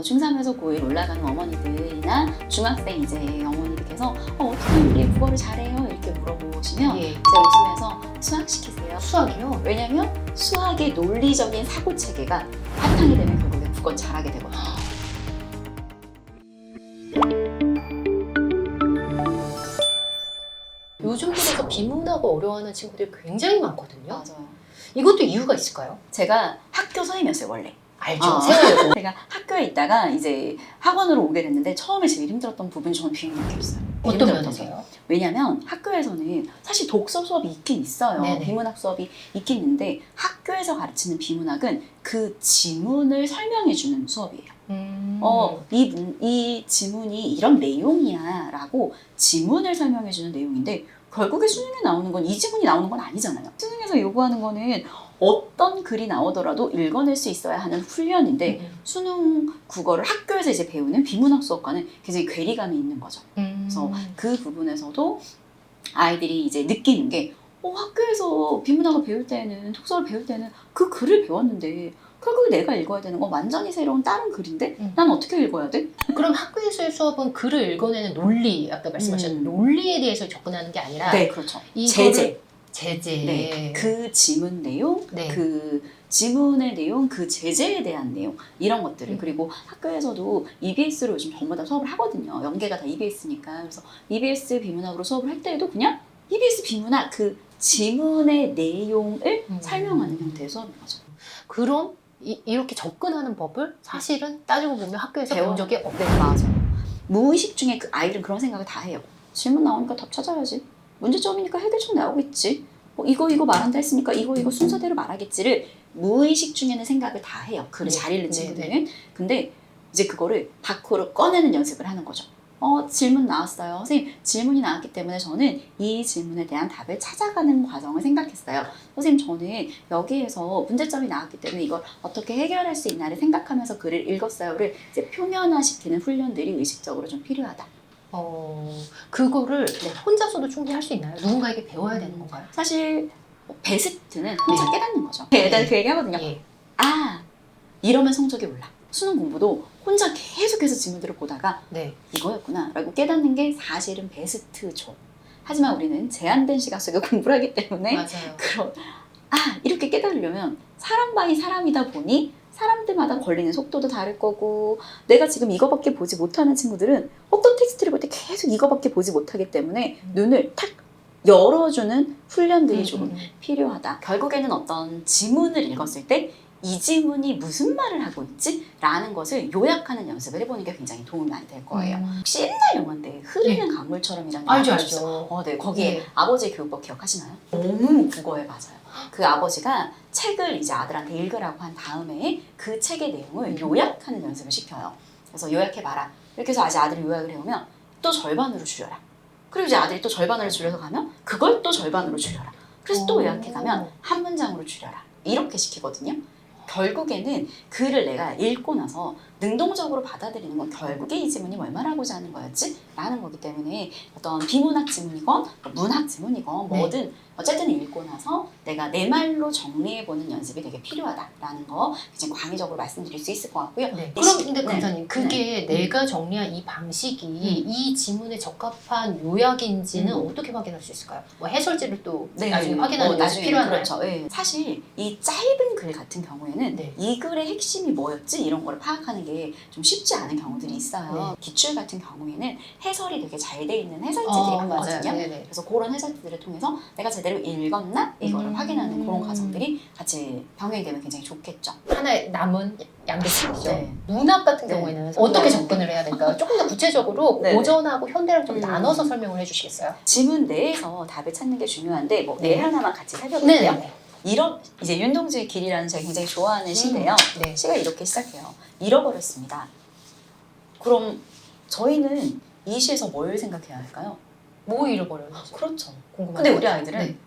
중3에서 고1 올라가는 어머니들이나 중학생 이제 어머니들께서 어떻게 우리 국어를 잘해요? 이렇게 물어보시면 예. 제가 웃으면서 수학 시키세요. 수학이요? 왜냐면 수학의 논리적인 사고 체계가 바탕이 되면 결국에 국어를 잘하게 되거든요. 요즘 들어서 비문하고 어려워하는 친구들이 굉장히 많거든요. 맞아요. 이것도 이유가 있을까요? 제가 학교 선생님이었어요, 원래. 알죠. 세월호. 제가 학교에 있다가 이제 학원으로 오게 됐는데 처음에 제일 힘들었던 부분이 저는 비문학이었어요. 어떤 면에서요? 왜냐면 학교에서는 사실 독서 수업이 있긴 있어요. 네네. 비문학 수업이 있긴 있는데 학교에서 가르치는 비문학은 그 지문을 설명해주는 수업이에요. 이 지문이 이런 내용이야 라고 지문을 설명해주는 내용인데 결국에 수능에 나오는 건 이 지문이 나오는 건 아니잖아요. 수능에서 요구하는 거는 어떤 글이 나오더라도 읽어낼 수 있어야 하는 훈련인데 수능 국어를 학교에서 이제 배우는 비문학 수업과는 굉장히 괴리감이 있는 거죠. 그래서 그 부분에서도 아이들이 이제 느끼는 게 학교에서 비문학을 배울 때는 독서를 배울 때는 그 글을 배웠는데 결국 내가 읽어야 되는 건 완전히 새로운 다른 글인데 난 어떻게 읽어야 돼? 그럼 학교에서의 수업은 글을 읽어내는 논리, 아까 말씀하셨던 논리에 대해서 접근하는 게 아니라 네, 그렇죠. 제재. 네, 그 지문 내용, 네. 그 지문의 내용, 그 제재에 대한 내용 이런 것들을 그리고 학교에서도 EBS로 요즘 전부 다 수업을 하거든요. 연계가 다 EBS니까 그래서 EBS 비문학으로 수업을 할 때에도 그냥 EBS 비문학 그 지문의 내용을 설명하는 형태의 수업인 거죠. 그럼 이렇게 접근하는 법을 사실은 따지고 보면 학교에서 배운 적이 없어요. 네, 맞아요. 무의식 중에 그 아이들은 그런 생각을 다 해요. 질문 나오니까 답 찾아야지. 문제점이니까 해결책 나오겠지. 이거 말한다 했으니까 이거 순서대로 말하겠지를 무의식 중에는 생각을 다 해요. 글을 잘 읽는 친구들은. 근데 이제 그거를 밖으로 꺼내는 연습을 하는 거죠. 질문 나왔어요. 선생님, 질문이 나왔기 때문에 저는 이 질문에 대한 답을 찾아가는 과정을 생각했어요. 선생님, 저는 여기에서 문제점이 나왔기 때문에 이걸 어떻게 해결할 수 있나를 생각하면서 글을 읽었어요를 이제 표면화시키는 훈련들이 의식적으로 좀 필요하다. 그거를 혼자서도 충분히 할 수 있나요? 누군가에게 배워야 되는 건가요? 사실 베스트는 혼자 깨닫는 거죠. 애들 그 얘기 하거든요. 이러면 성적이 올라. 수능 공부도 혼자 계속해서 지문들을 보다가 이거였구나 라고 깨닫는 게 사실은 베스트죠. 하지만 우리는 제한된 시간 속에 공부를 하기 때문에 맞아요. 이렇게 깨달으려면 사람 바이 사람이다 보니 사람들마다 걸리는 속도도 다를 거고 내가 지금 이거밖에 보지 못하는 친구들은 어떤 텍스트를 볼 때 계속 이거밖에 보지 못하기 때문에 눈을 탁 열어주는 훈련들이 조금 필요하다. 결국에는 어떤 지문을 읽었을 때 이 지문이 무슨 말을 하고 있지? 라는 것을 요약하는 연습을 해보는 게 굉장히 도움이 많이 될 거예요. 혹시 옛날 영화인데 흐르는 강물처럼이라는 영화 알죠. 네, 거기에 아버지의 교육법 기억하시나요? 너무 국어에 맞아요. 그 아버지가 책을 이제 아들한테 읽으라고 한 다음에 그 책의 내용을 요약하는 연습을 시켜요. 그래서 요약해봐라. 이렇게 해서 아직 아들이 요약을 해오면 또 절반으로 줄여라. 그리고 이제 아들이 또 절반으로 줄여서 가면 그걸 또 절반으로 줄여라. 그래서 또 요약해가면 한 문장으로 줄여라. 이렇게 시키거든요. 결국에는 글을 내가 읽고 나서 능동적으로 받아들이는 건 결국에 이 지문이 뭘 말하고자 하는 거였지? 라는 거기 때문에 어떤 비문학 지문이건 문학 지문이건 뭐든 어쨌든 읽고 나서 내가 내 말로 정리해보는 연습이 되게 필요하다라는 거 이제 광의적으로 말씀드릴 수 있을 것 같고요. 그럼 근데 강사님 그게 내가 정리한 이 방식이 이 지문에 적합한 요약인지는 어떻게 확인할 수 있을까요? 뭐 해설지를 또 나중에 확인하는 것이 필요한가요? 그렇죠. 사실 이 짧은 글 같은 경우에는 이 글의 핵심이 뭐였지? 이런 걸 파악하는 게 좀 쉽지 않은 경우들이 있어요. 기출 같은 경우에는 해설이 되게 잘 돼 있는 해설지들이 많거든요. 그래서 그런 해설지들을 통해서 내가 제대로 읽었나? 이거를 확인하는 그런 과정들이 같이 병행이 되면 굉장히 좋겠죠. 하나의 남은 양배추죠. 문학 같은 경우에는 어떻게 접근을 해야 될까요? 조금 더 구체적으로 고전하고 현대랑 좀 나눠서 설명을 해주시겠어요? 지문 내에서 답을 찾는 게 중요한데 네 하나만 같이 살펴볼게요. 이제 윤동주의 길이라는 제가 굉장히 좋아하는 시인데요. 시가 이렇게 시작해요. 잃어버렸습니다. 그럼 저희는 이 시에서 뭘 생각해야 할까요? 뭐 잃어버렸는지. 그렇죠. 궁금하다. 근데 우리 아이들은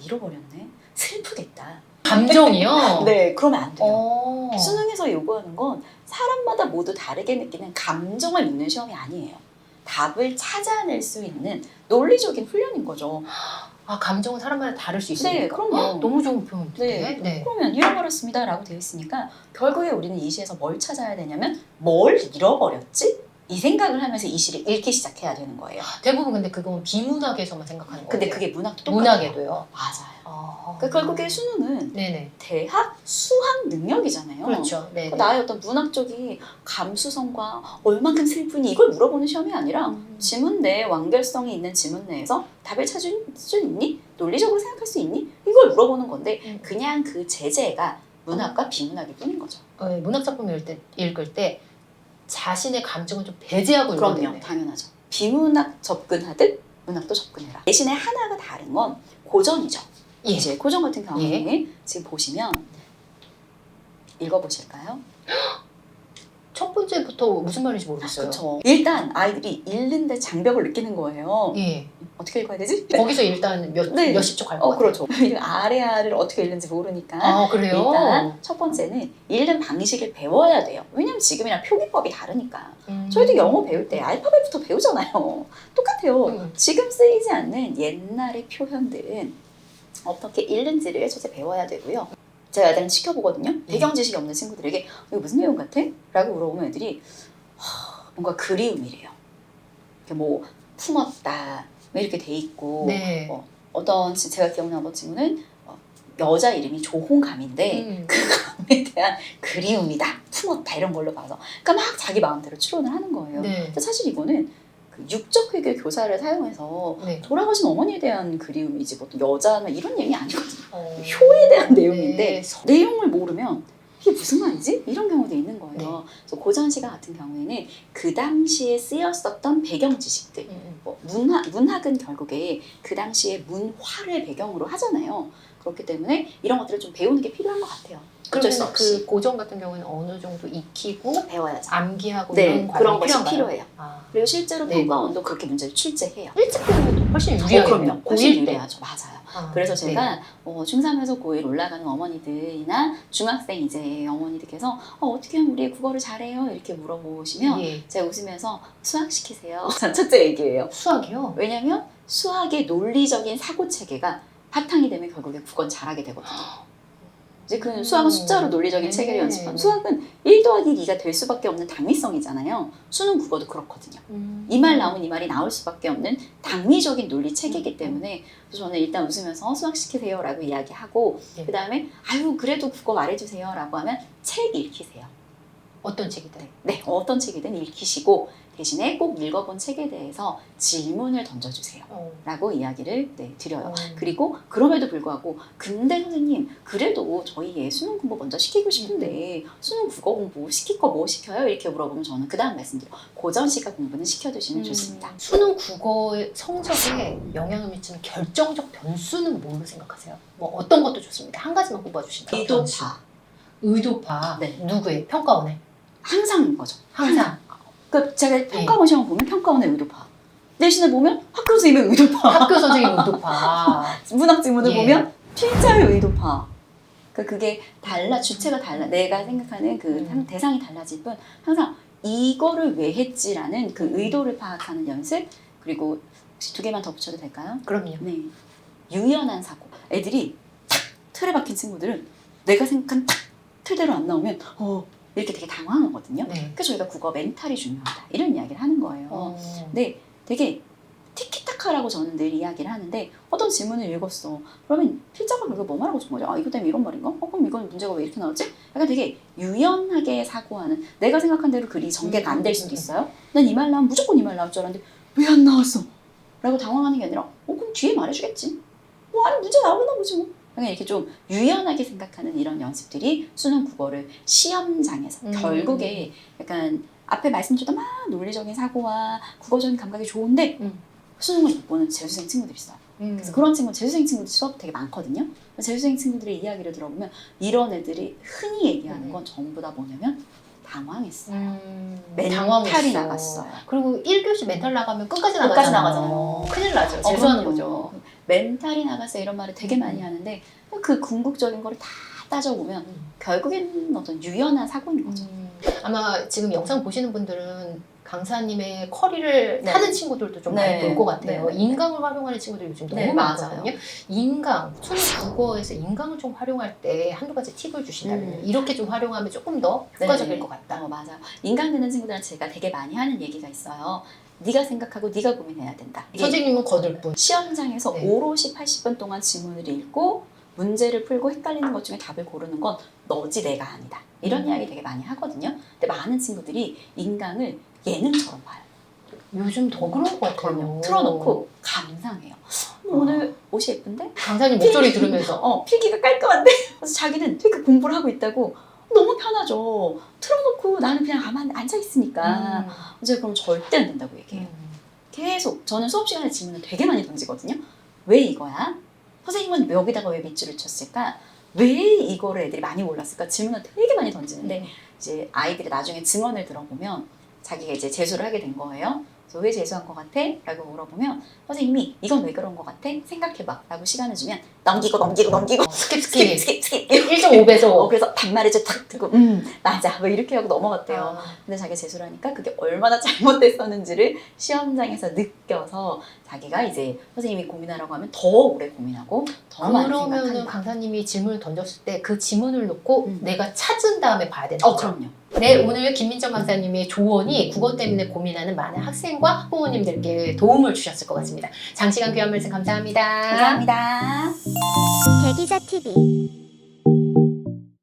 잃어버렸네. 슬프겠다. 감정이요? 그러면 안 돼요. 수능에서 요구하는 건 사람마다 모두 다르게 느끼는 감정을 읽는 시험이 아니에요. 답을 찾아낼 수 있는 논리적인 훈련인 거죠. 아, 감정은 사람마다 다를 수 있으니까. 네, 그럼요. 너무 좋은 표현인데. 네. 그러면 잃어버렸습니다라고 되어 있으니까 결국에 우리는 이 시에서 뭘 찾아야 되냐면 뭘 잃어버렸지? 이 생각을 하면서 이 시를 읽기 시작해야 되는 거예요. 대부분 근데 그건 비문학에서만 생각하는 거예요. 근데 그게 문학도 똑같아요. 문학에도요. 맞아요. 아. 그러니까 결국에 수능은 네네. 대학 수학 능력이잖아요. 그렇죠. 네. 나의 어떤 문학 적인 감수성과 얼만큼 슬프니 이걸 물어보는 시험이 아니라 지문 내에 완결성이 있는 지문 내에서 답을 찾을 수 있니? 논리적으로 생각할 수 있니? 이걸 물어보는 건데 그냥 그 제재가 문학과 비문학일 뿐인 거죠. 문학 작품 읽을 때 자신의 감정을 좀 배제하고 읽어야 그럼요. 되네요. 당연하죠. 비문학 접근하듯 문학도 접근해라. 대신에 하나가 다른 건 고전이죠. 예. 이제 고전 같은 경우에는 지금 보시면 읽어보실까요? 첫 번째부터 무슨 말인지 모르겠어요. 그렇죠. 일단 아이들이 읽는데 장벽을 느끼는 거예요. 예. 어떻게 읽어야 되지? 거기서 일단 네. 몇십 쪽 갈 것 같아요. 그렇죠. 아래아를 어떻게 읽는지 모르니까 아, 그래요? 일단 첫 번째는 읽는 방식을 배워야 돼요. 왜냐면 지금이랑 표기법이 다르니까. 저희도 영어 배울 때 알파벳부터 배우잖아요. 똑같아요. 지금 쓰이지 않는 옛날의 표현들은 어떻게 읽는지를 첫째 배워야 되고요. 제가 애들은 시켜보거든요. 배경 지식이 없는 친구들에게 이거 무슨 내용 같아? 라고 물어보면 애들이 뭔가 그리움이래요. 이렇게 뭐 품었다 이렇게 돼 있고 네. 어떤 제가 기억나는 어떤 친구는 여자 이름이 조홍감인데 그 감에 대한 그리움이다, 품었다 이런 걸로 봐서 그러니까 막 자기 마음대로 추론을 하는 거예요. 네. 근데 사실 이거는 그 육적 회계 교사를 사용해서 네. 돌아가신 어머니에 대한 그리움이지 보통 여자나 이런 내용이 아니거든요. 어. 효에 대한 내용인데 네. 내용을 모르면 이게 무슨 말이지? 이런 경우도 있는 거예요. 네. 그래서 고전시가 같은 경우에는 그 당시에 쓰였었던 배경 지식들 뭐 문학은 결국에 그 당시에 문화를 배경으로 하잖아요. 그렇기 때문에 이런 것들을 좀 배우는 게 필요한 것 같아요. 어쩔 수 그러면 없이 그 고전 같은 경우는 어느 정도 익히고 배워야죠. 암기하고 네, 이런 그런 과정이 것이 필요한가요? 필요해요. 아. 그리고 실제로 네. 평가원도 그렇게 문제를 출제해요. 일찍 배우면 또 훨씬 유리하겠네요. 그럼요. 훨씬 고1 때. 유리하죠. 맞아요. 아, 그래서 네. 제가 중3에서 고1 올라가는 어머니들이나 중학생 이제 어머니들께서 어떻게 하면 우리 국어를 잘해요? 이렇게 물어보시면 예. 제가 웃으면서 수학 시키세요. 전 첫째 얘기예요. 수학이요? 왜냐면 수학의 논리적인 사고 체계가 바탕이 되면 결국에 국어는 잘하게 되거든요. 이제 그 수학은 숫자로 논리적인 네. 체계를 연습하면 수학은 1 더하기 2가 될 수밖에 없는 당위성이잖아요. 수능 국어도 그렇거든요. 이 말 나오면 이 말이 나올 수밖에 없는 당위적인 논리 체계이기 때문에 그래서 저는 일단 웃으면서 수학 시키세요 라고 이야기하고 네. 그 다음에 아유 그래도 국어 말해주세요 라고 하면 책 읽히세요. 어떤 책이든. 네, 어떤 책이든 읽히시고 대신에 꼭 읽어본 책에 대해서 질문을 던져주세요 라고 이야기를 드려요. 그리고 그럼에도 불구하고 근데 선생님 그래도 저희 애 수능 공부 먼저 시키고 싶은데 수능 국어 공부 시킬 거 뭐 시켜요? 이렇게 물어보면 저는 그 다음 말씀드려요. 고전시가 공부는 시켜두시면 좋습니다. 수능 국어의 성적에 영향을 미치는 결정적 변수는 뭘로 생각하세요? 뭐 어떤 것도 좋습니다. 한 가지만 꼽아주신다면. 의도파. 의도파. 네. 누구의? 평가원의? 항상 거죠. 항상. 그러니까 제가 평가원 시험 보면 평가원의 의도파. 내신을 보면 학교 선생님의 의도파. 학교 선생님 의도파. 문학 지문을 예. 보면 필자의 의도파. 그러니까 그게 달라, 주체가 달라. 내가 생각하는 그 대상이 달라질 뿐 항상 이거를 왜 했지라는 그 의도를 파악하는 연습. 그리고 혹시 2개만 더 붙여도 될까요? 그럼요. 네. 유연한 사고. 애들이 탁 틀에 박힌 친구들은 내가 생각한 탁 틀대로 안 나오면 이렇게 되게 당황하거든요. 네. 그래서 저희가 국어 멘탈이 중요하다. 이런 이야기를 하는 거예요. 근데 되게 티키타카라고 저는 늘 이야기를 하는데 어떤 질문을 읽었어. 그러면 필자가 그거 뭐 말하고 싶은 거죠? 이거 때문에 이런 말인가? 그럼 이건 문제가 왜 이렇게 나왔지? 약간 되게 유연하게 사고하는 내가 생각한 대로 글이 전개가 안 될 수도 있어요. 난 이 말 나오면 무조건 이 말 나올 줄 알았는데 왜 안 나왔어? 라고 당황하는 게 아니라 그럼 뒤에 말해주겠지. 아니 문제 나오나 보지 뭐. 그냥 이렇게 좀 유연하게 생각하는 이런 연습들이 수능 국어를 시험장에서 결국에 약간 앞에 말씀드렸던 막 논리적인 사고와 국어적인 감각이 좋은데 수능을 못 보는 재수생 친구들이 있어요. 그래서 그런 친구, 재수생 친구들 수업 되게 많거든요. 재수생 친구들의 이야기를 들어보면 이런 애들이 흔히 얘기하는 건 전부 다 뭐냐면 당황했어요. 멘탈이 나갔어요. 그리고 1교시 멘탈 나가면 끝까지 끝까지 나가잖아요. 큰일 나죠. 그럼요. 재수하는 거죠. 멘탈이 나갔어요. 이런 말을 되게 많이 하는데 그 궁극적인 거를 다 따져보면 결국에는 어떤 유연한 사고인 거죠. 아마 지금 영상 보시는 분들은 강사님의 커리를 네. 타는 친구들도 좀 많이 네. 볼 것 같아요. 네. 인강을 활용하는 친구들이 요즘 너무 네, 많거든요. 맞아요. 인강, 국어에서 인강을 좀 활용할 때 한두 가지 팁을 주신다면 이렇게 좀 활용하면 조금 더 효과적일 네. 것 같다. 맞아요. 인강 듣는 친구들한테 제가 되게 많이 하는 얘기가 있어요. 네가 생각하고 네가 고민해야 된다. 이게 선생님은 거들 뿐. 시험장에서 네. 오롯이 80분 동안 지문을 읽고 문제를 풀고 헷갈리는 것 중에 답을 고르는 건 너지 내가 아니다. 이런 이야기 되게 많이 하거든요. 근데 많은 친구들이 인강을 예능처럼 봐요. 요즘 더 그런 것 같아요. 그럼요. 틀어놓고 감상해요. 오늘 옷이 예쁜데? 강사님 목소리 들으면서 필기가 깔끔한데? 그래서 자기는 되게 공부를 하고 있다고 너무 편하죠. 틀어놓고 나는 그냥 가만히 앉아있으니까. 이제 그럼 절대 안 된다고 얘기해요. 계속 저는 수업 시간에 질문을 되게 많이 던지거든요. 왜 이거야? 선생님은 여기다가 왜 밑줄을 쳤을까? 왜 이거를 애들이 많이 몰랐을까? 질문을 되게 많이 던지는데 이제 아이들이 나중에 증언을 들어보면 자기가 이제 재수를 하게 된 거예요. 그래서 왜 재수한 것 같아? 라고 물어보면 선생님이 이건 왜 그런 것 같아? 생각해봐 라고 시간을 주면 넘기고 스킵 1.5배속. 그래서 반말을 탁 듣고 맞아 뭐 이렇게 하고 넘어갔대요. 근데 자기가 재수를 하니까 그게 얼마나 잘못됐었는지를 시험장에서 느껴서 자기가 이제 선생님이 고민하라고 하면 더 오래 고민하고 더 많이 그러면은 생각한다. 강사님이 질문을 던졌을 때 그 지문을 놓고 내가 찾은 다음에 봐야 되는 거죠. 그럼요. 네, 오늘 김민정 강사님의 조언이 국어 때문에 고민하는 많은 학생과 학부모님들께 도움을 주셨을 것 같습니다. 장시간 귀한 말씀 감사합니다. 감사합니다. 대기자 TV